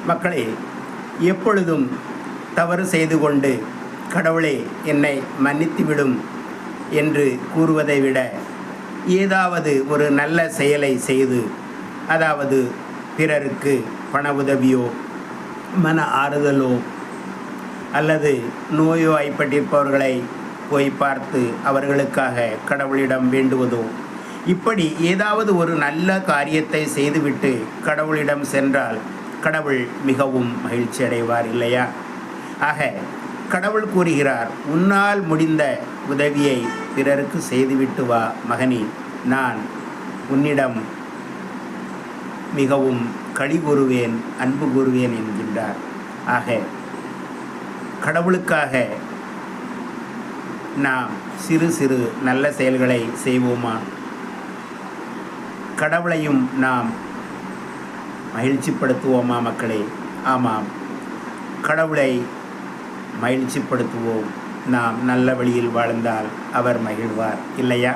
மக்களே, எப்பொழுதும் தவறு செய்து கொண்டு கடவுளே என்னை மன்னித்துவிடும் என்று கூறுவதை விட ஏதாவது ஒரு நல்ல செயலை செய்து, அதாவது பிறருக்கு பண உதவியோ மன ஆறுதலோ அல்லது நோய்வாய்ப்பட்டிருப்பவர்களை போய் பார்த்து அவர்களுக்காக கடவுளிடம் வேண்டுவதோ, இப்படி ஏதாவது ஒரு நல்ல காரியத்தை செய்துவிட்டு கடவுளிடம் சென்றால் கடவுள் மிகவும் மகிழ்ச்சி அடைவார் இல்லையா? ஆக கடவுள் கூறுகிறார், உன்னால் முடிந்த உதவியை பிறருக்கு செய்துவிட்டு வா மகனே, நான் உன்னிடம் மிகவும் களி கூறுவேன், அன்பு கூறுவேன் என்கின்றார். ஆக கடவுளுக்காக நாம் சிறு சிறு நல்ல செயல்களை செய்வோமா? கடவுளையும் நாம் மகிழ்ச்சிப்படுத்துவோமா மக்களே? ஆமாம், கடவுளை மகிழ்ச்சிப்படுத்துவோம். நாம் நல்ல வழியில் வாழ்ந்தால் அவர் மகிழ்வார் இல்லையா?